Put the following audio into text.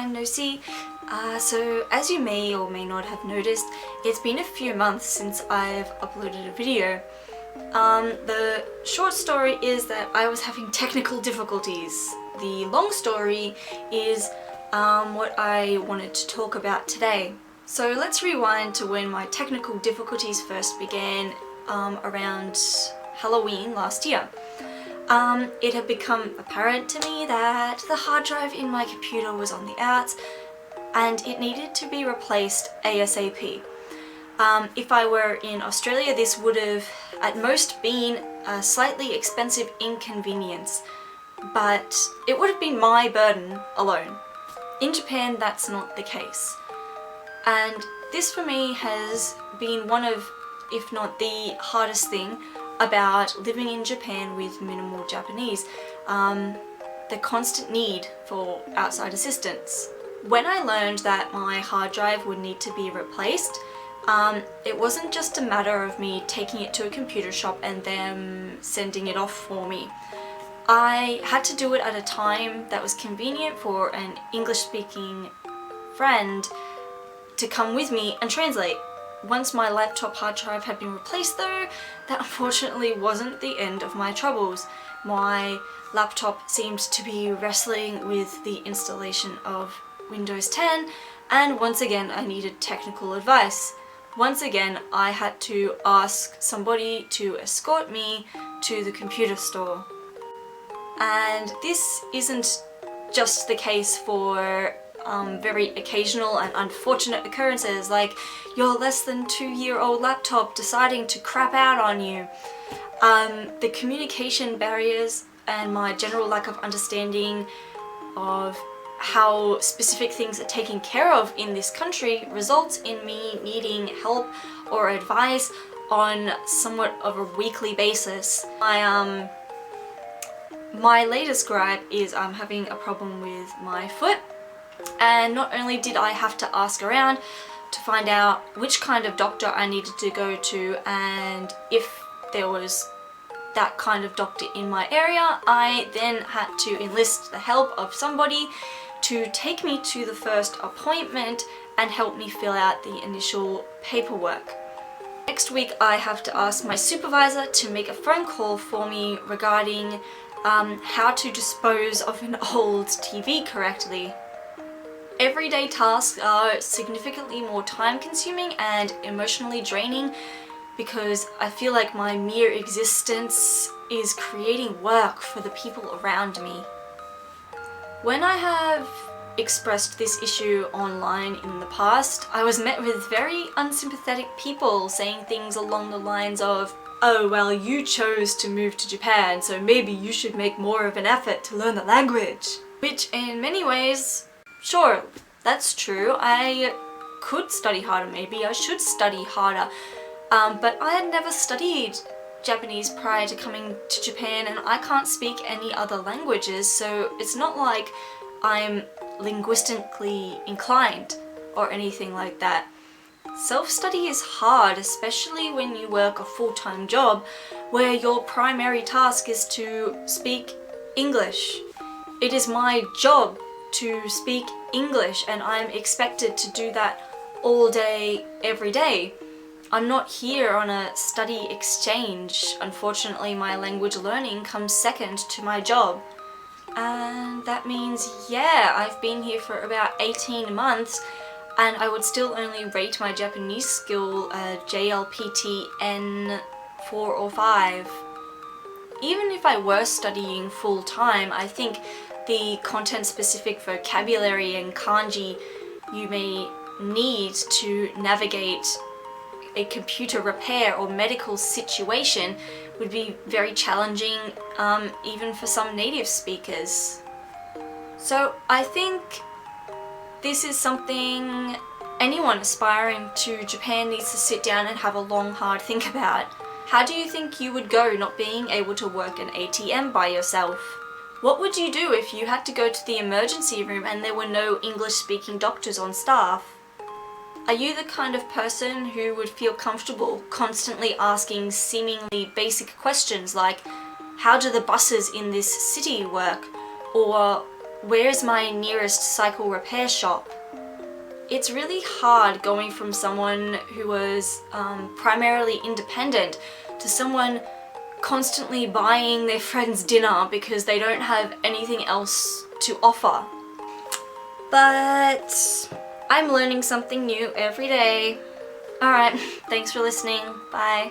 time no see. So as you may or may not have noticed, it's been a few months since I've uploaded a video. The short story is that I was having technical difficulties. The long story is what I wanted to talk about today. So let's rewind to when my technical difficulties first began around Halloween last year. It had become apparent to me that the hard drive in my computer was on the outs and it needed to be replaced ASAP. If I were in Australia, this would have at most been a slightly expensive inconvenience, but it would have been my burden alone. In Japan, that's not the case. And this for me has been one of, if not the hardest thing about living in Japan with minimal Japanese, the constant need for outside assistance. When I learned that my hard drive would need to be replaced, it wasn't just a matter of me taking it to a computer shop and them sending it off for me. I had to do it at a time that was convenient for an English-speaking friend to come with me and translate. Once my laptop hard drive had been replaced though, that unfortunately wasn't the end of my troubles. My laptop seemed to be wrestling with the installation of Windows 10, and once again I needed technical advice. Once again I had to ask somebody to escort me to the computer store. And this isn't just the case for very occasional and unfortunate occurrences like your less than 2-year-old laptop deciding to crap out on you. The communication barriers and my general lack of understanding of how specific things are taken care of in this country results in me needing help or advice on somewhat of a weekly basis. My latest gripe is I'm having a problem with my foot, and not only did I have to ask around to find out which kind of doctor I needed to go to and if there was that kind of doctor in my area, I then had to enlist the help of somebody to take me to the first appointment and help me fill out the initial paperwork. Next week I have to ask my supervisor to make a phone call for me regarding how to dispose of an old TV correctly. Everyday tasks are significantly more time consuming and emotionally draining because I feel like my mere existence is creating work for the people around me. When I have expressed this issue online in the past, I was met with very unsympathetic people saying things along the lines of, "Oh well, you chose to move to Japan, so maybe you should make more of an effort to learn the language." Which in many ways, sure, that's true. I could study harder, maybe I should study harder, but I had never studied Japanese prior to coming to Japan and I can't speak any other languages, so it's not like I'm linguistically inclined or anything like that. Self-study is hard, especially when you work a full-time job where your primary task is to speak English. It is my job to speak English and I'm expected to do that all day, every day. I'm not here on a study exchange. Unfortunately, my language learning comes second to my job. And that means, yeah, I've been here for about 18 months and I would still only rate my Japanese skill JLPT N4 or 5. Even if I were studying full-time, I think the content-specific vocabulary and kanji you may need to navigate a computer repair or medical situation would be very challenging even for some native speakers. So I think this is something anyone aspiring to Japan needs to sit down and have a long hard think about. How do you think you would go not being able to work an ATM by yourself? What would you do if you had to go to the emergency room and there were no English-speaking doctors on staff? Are you the kind of person who would feel comfortable constantly asking seemingly basic questions like, how do the buses in this city work? Or where's my nearest cycle repair shop? It's really hard going from someone who was primarily independent to someone constantly buying their friends dinner because they don't have anything else to offer. But I'm learning something new every day. Alright, thanks for listening. Bye.